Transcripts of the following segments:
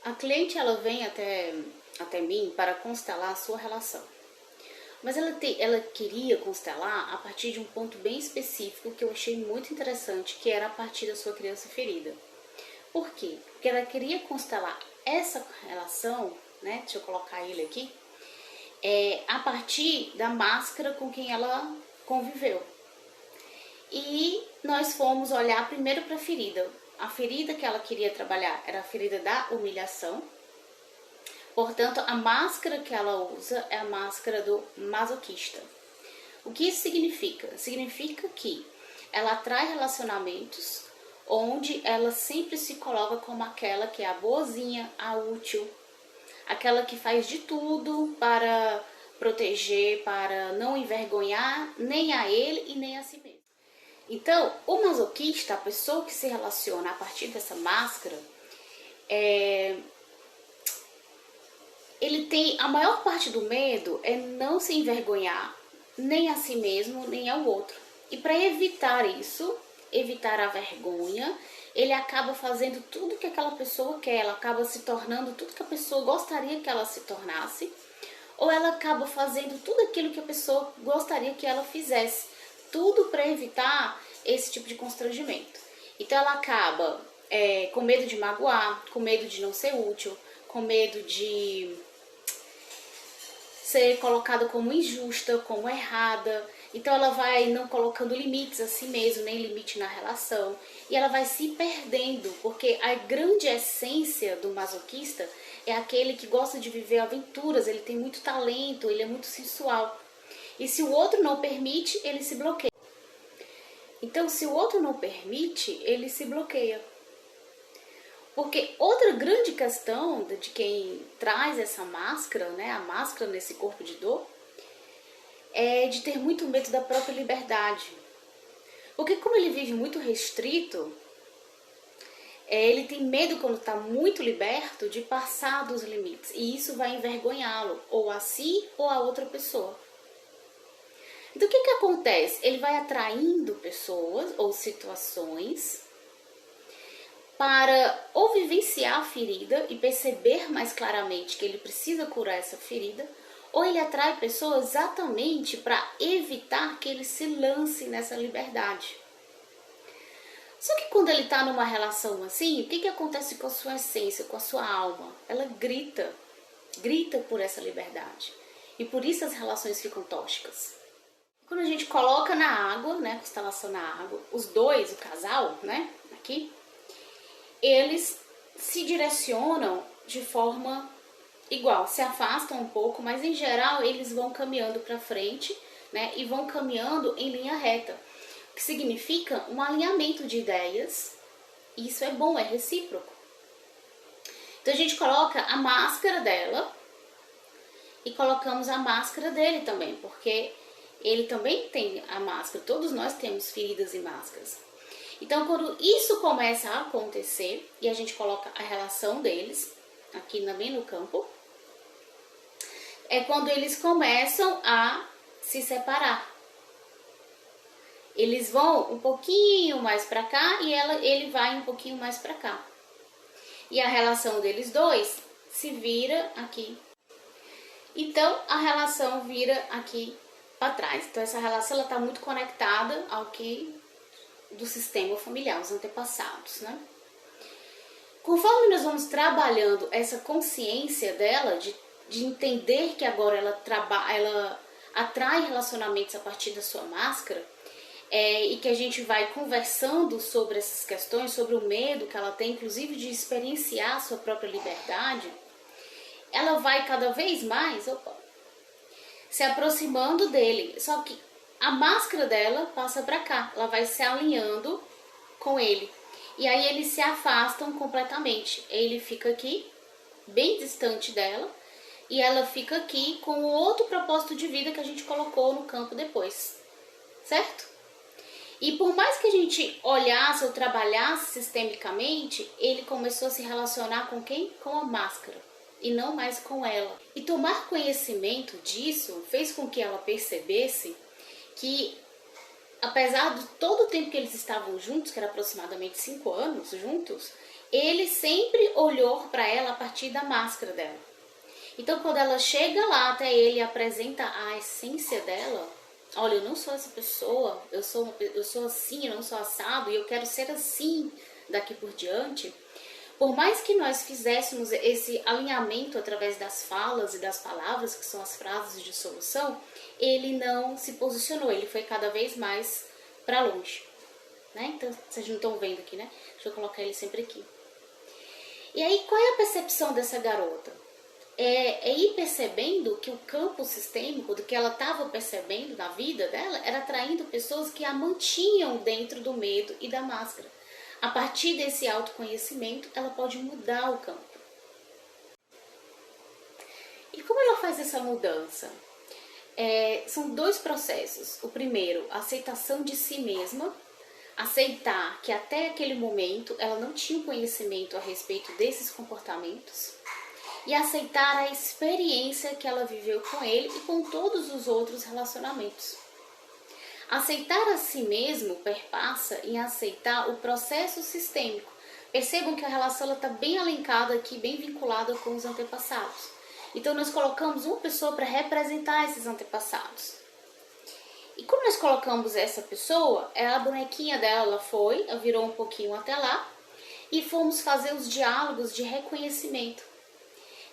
A cliente ela vem até mim para constelar a sua relação. Mas ela queria constelar a partir de um ponto bem específico que eu achei muito interessante, que era a partir da sua criança ferida. Por quê? Porque ela queria constelar essa relação, né? Deixa eu colocar ele aqui, a partir da máscara com quem ela conviveu. E nós fomos olhar primeiro para a ferida. A ferida que ela queria trabalhar era a ferida da humilhação. Portanto, a máscara que ela usa é a máscara do masoquista. O que isso significa? Significa que ela atrai relacionamentos onde ela sempre se coloca como aquela que é a boazinha, a útil, aquela que faz de tudo para proteger, para não envergonhar nem a ele e nem a si mesmo. Então, o masoquista, a pessoa que se relaciona a partir dessa máscara, ele tem a maior parte do medo é não se envergonhar nem a si mesmo, nem ao outro. E para evitar isso, evitar a vergonha, ele acaba fazendo tudo que aquela pessoa quer, ela acaba se tornando tudo que a pessoa gostaria que ela se tornasse, ou ela acaba fazendo tudo aquilo que a pessoa gostaria que ela fizesse. Tudo para evitar esse tipo de constrangimento. Então ela acaba com medo de magoar, com medo de não ser útil, com medo de ser colocada como injusta, como errada. Então ela vai não colocando limites a si mesma, nem limite na relação. E ela vai se perdendo, porque a grande essência do masoquista é aquele que gosta de viver aventuras, ele tem muito talento, ele é muito sensual. E se o outro não permite, ele se bloqueia. Então, se o outro não permite, ele se bloqueia. Porque outra grande questão de quem traz essa máscara, né, a máscara nesse corpo de dor, é de ter muito medo da própria liberdade. Porque como ele vive muito restrito, ele tem medo, quando está muito liberto, de passar dos limites. E isso vai envergonhá-lo, ou a si ou a outra pessoa. Então o que acontece? Ele vai atraindo pessoas ou situações para ou vivenciar a ferida e perceber mais claramente que ele precisa curar essa ferida, ou ele atrai pessoas exatamente para evitar que ele se lance nessa liberdade. Só que quando ele está numa relação assim, o que acontece com a sua essência, com a sua alma? Ela grita por essa liberdade. E por isso as relações ficam tóxicas. Quando a gente coloca na água, né, constelação na água, os dois, o casal, né, aqui, eles se direcionam de forma igual, se afastam um pouco, mas em geral eles vão caminhando para frente, né, e vão caminhando em linha reta, o que significa um alinhamento de ideias. E isso é bom, é recíproco. Então a gente coloca a máscara dela e colocamos a máscara dele também, porque ele também tem a máscara, todos nós temos feridas e máscaras. Então, quando isso começa a acontecer e a gente coloca a relação deles aqui também no campo, é quando eles começam a se separar. Eles vão um pouquinho mais para cá e ele vai um pouquinho mais para cá. E a relação deles dois se vira aqui. Então, a relação vira aqui para trás. Então essa relação está muito conectada ao que do sistema familiar, os antepassados, né? Conforme nós vamos trabalhando essa consciência dela de entender que agora ela atrai relacionamentos a partir da sua máscara, e que a gente vai conversando sobre essas questões, sobre o medo que ela tem, inclusive de experienciar a sua própria liberdade, ela vai cada vez mais se aproximando dele. Só que a máscara dela passa para cá, ela vai se alinhando com ele. E aí eles se afastam completamente. Ele fica aqui, bem distante dela, e ela fica aqui com o outro propósito de vida que a gente colocou no campo depois. Certo? E por mais que a gente olhasse ou trabalhasse sistemicamente, ele começou a se relacionar com quem? Com a máscara, e não mais com ela. E tomar conhecimento disso fez com que ela percebesse que, apesar de todo o tempo que eles estavam juntos, que era aproximadamente 5 anos juntos, ele sempre olhou para ela a partir da máscara dela. Então, quando ela chega lá até ele e apresenta a essência dela, olha, eu não sou essa pessoa, eu sou assim, eu não sou assado, e eu quero ser assim daqui por diante. Por mais que nós fizéssemos esse alinhamento através das falas e das palavras, que são as frases de solução, ele não se posicionou, ele foi cada vez mais para longe. Né? Então, vocês não estão vendo aqui, né? Deixa eu colocar ele sempre aqui. E aí, qual é a percepção dessa garota? É ir percebendo que o campo sistêmico, do que ela estava percebendo na vida dela, era atraindo pessoas que a mantinham dentro do medo e da máscara. A partir desse autoconhecimento, ela pode mudar o campo. E como ela faz essa mudança? São dois processos. O primeiro, a aceitação de si mesma, aceitar que até aquele momento ela não tinha conhecimento a respeito desses comportamentos, e aceitar a experiência que ela viveu com ele e com todos os outros relacionamentos. Aceitar a si mesmo perpassa em aceitar o processo sistêmico. Percebam que a relação está bem alencada aqui, bem vinculada com os antepassados. Então nós colocamos uma pessoa para representar esses antepassados. E como nós colocamos essa pessoa, a bonequinha dela virou um pouquinho até lá, e fomos fazer os diálogos de reconhecimento.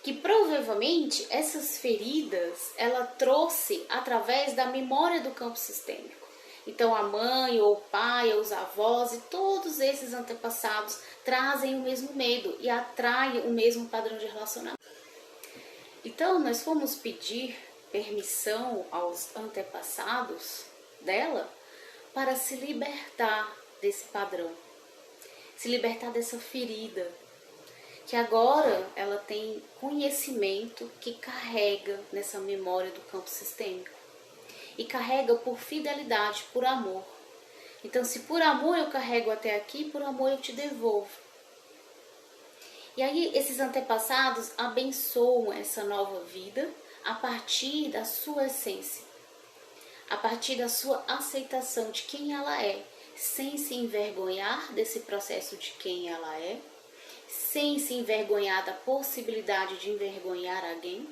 Que provavelmente essas feridas ela trouxe através da memória do campo sistêmico. Então a mãe, ou o pai, ou os avós e todos esses antepassados trazem o mesmo medo e atraem o mesmo padrão de relacionamento. Então nós fomos pedir permissão aos antepassados dela para se libertar desse padrão, se libertar dessa ferida, que agora ela tem conhecimento que carrega nessa memória do campo sistêmico. E carrega por fidelidade, por amor. Então, se por amor eu carrego até aqui, por amor eu te devolvo. E aí, esses antepassados abençoam essa nova vida a partir da sua essência, a partir da sua aceitação de quem ela é, sem se envergonhar desse processo de quem ela é, sem se envergonhar da possibilidade de envergonhar alguém,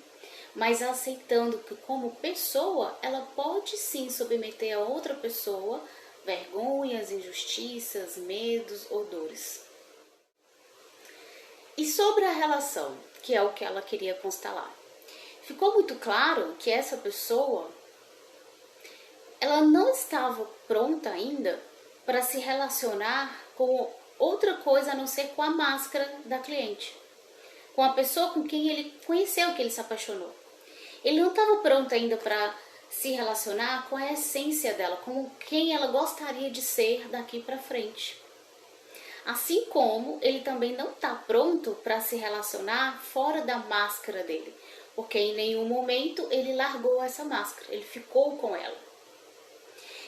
mas aceitando que como pessoa, ela pode sim submeter a outra pessoa vergonhas, injustiças, medos ou dores. E sobre a relação, que é o que ela queria constelar, ficou muito claro que essa pessoa, ela não estava pronta ainda para se relacionar com outra coisa a não ser com a máscara da cliente, com a pessoa com quem ele conheceu, que ele se apaixonou. Ele não estava pronto ainda para se relacionar com a essência dela, com quem ela gostaria de ser daqui para frente. Assim como ele também não está pronto para se relacionar fora da máscara dele, porque em nenhum momento ele largou essa máscara, ele ficou com ela.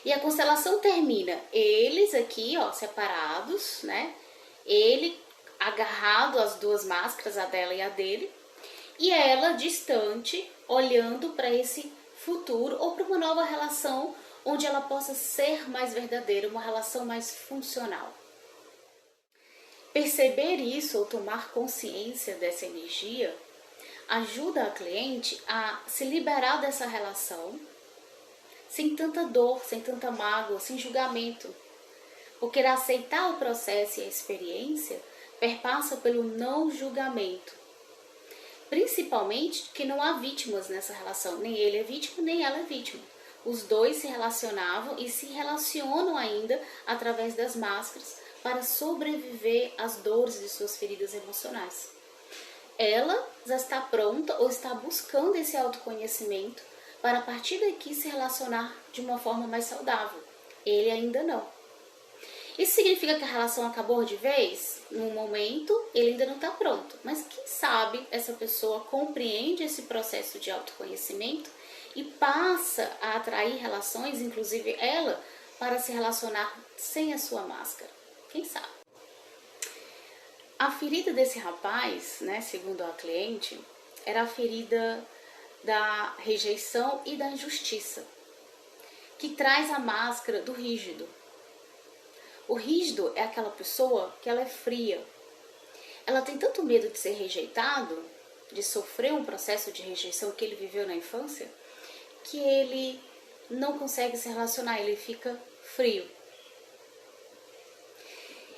E a constelação termina, eles aqui, ó, separados, né? Ele agarrado às duas máscaras, a dela e a dele, e ela distante, olhando para esse futuro ou para uma nova relação onde ela possa ser mais verdadeira, uma relação mais funcional. Perceber isso ou tomar consciência dessa energia ajuda a cliente a se liberar dessa relação sem tanta dor, sem tanta mágoa, sem julgamento. Porque aceitar o processo e a experiência perpassa pelo não julgamento. Principalmente que não há vítimas nessa relação. Nem ele é vítima, nem ela é vítima. Os dois se relacionavam e se relacionam ainda através das máscaras para sobreviver às dores de suas feridas emocionais. Ela já está pronta ou está buscando esse autoconhecimento para a partir daqui se relacionar de uma forma mais saudável. Ele ainda não. Isso significa que a relação acabou de vez? No momento, ele ainda não está pronto. Mas quem sabe essa pessoa compreende esse processo de autoconhecimento e passa a atrair relações, inclusive ela, para se relacionar sem a sua máscara. Quem sabe? A ferida desse rapaz, né, segundo a cliente, era a ferida da rejeição e da injustiça, que traz a máscara do rígido. O rígido é aquela pessoa que ela é fria, ela tem tanto medo de ser rejeitado, de sofrer um processo de rejeição que ele viveu na infância, que ele não consegue se relacionar, ele fica frio.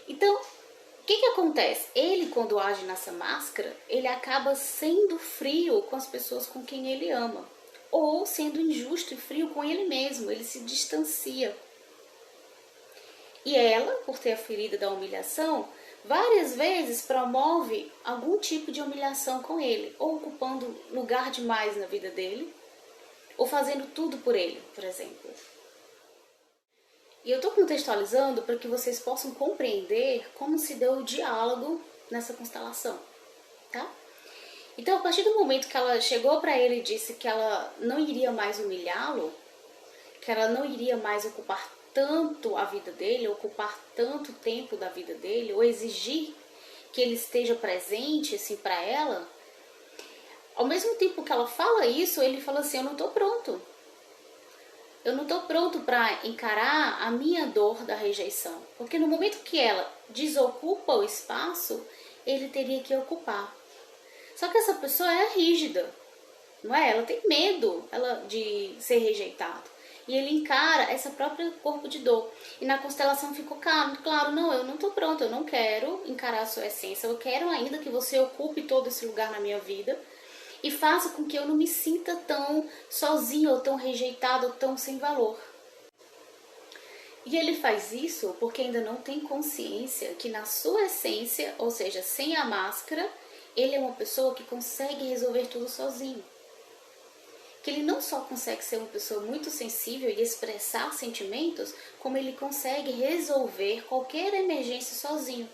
Então, o que acontece? Ele, quando age nessa máscara, ele acaba sendo frio com as pessoas com quem ele ama, ou sendo injusto e frio com ele mesmo, ele se distancia. E ela, por ter a ferida da humilhação, várias vezes promove algum tipo de humilhação com ele, ou ocupando lugar demais na vida dele, ou fazendo tudo por ele, por exemplo. E eu estou contextualizando para que vocês possam compreender como se deu o diálogo nessa constelação, tá? Então, a partir do momento que ela chegou para ele e disse que ela não iria mais humilhá-lo, que ela não iria mais ocupar tanto a vida dele, ocupar tanto tempo da vida dele, ou exigir que ele esteja presente assim para ela, ao mesmo tempo que ela fala isso, ele fala assim: eu não estou pronto. Eu não estou pronto para encarar a minha dor da rejeição. Porque no momento que ela desocupa o espaço, ele teria que ocupar. Só que essa pessoa é rígida, não é? Ela tem medo de ser rejeitado. E ele encara essa própria corpo de dor. E na constelação ficou claro, não, eu não estou pronto, eu não quero encarar a sua essência. Eu quero ainda que você ocupe todo esse lugar na minha vida e faça com que eu não me sinta tão sozinho, ou tão rejeitado, ou tão sem valor. E ele faz isso porque ainda não tem consciência que na sua essência, ou seja, sem a máscara, ele é uma pessoa que consegue resolver tudo sozinho. Que ele não só consegue ser uma pessoa muito sensível e expressar sentimentos, como ele consegue resolver qualquer emergência sozinho.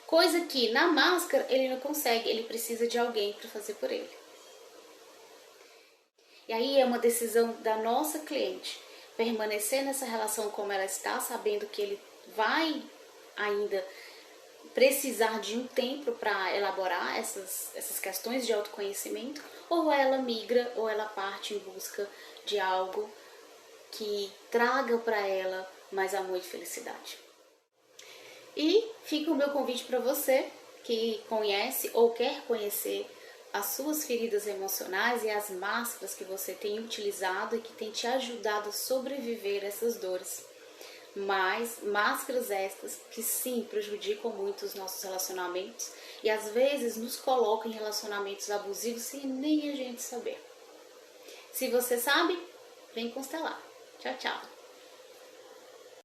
Coisa que na máscara ele não consegue, ele precisa de alguém para fazer por ele. E aí é uma decisão da nossa cliente permanecer nessa relação como ela está, sabendo que ele vai ainda precisar de um tempo para elaborar essas questões de autoconhecimento, ou ela migra, ou ela parte em busca de algo que traga para ela mais amor e felicidade. E fica o meu convite para você que conhece ou quer conhecer as suas feridas emocionais e as máscaras que você tem utilizado e que tem te ajudado a sobreviver a essas dores. Mas máscaras estas que sim prejudicam muito os nossos relacionamentos e às vezes nos colocam em relacionamentos abusivos sem nem a gente saber. Se você sabe, vem constelar. Tchau, tchau.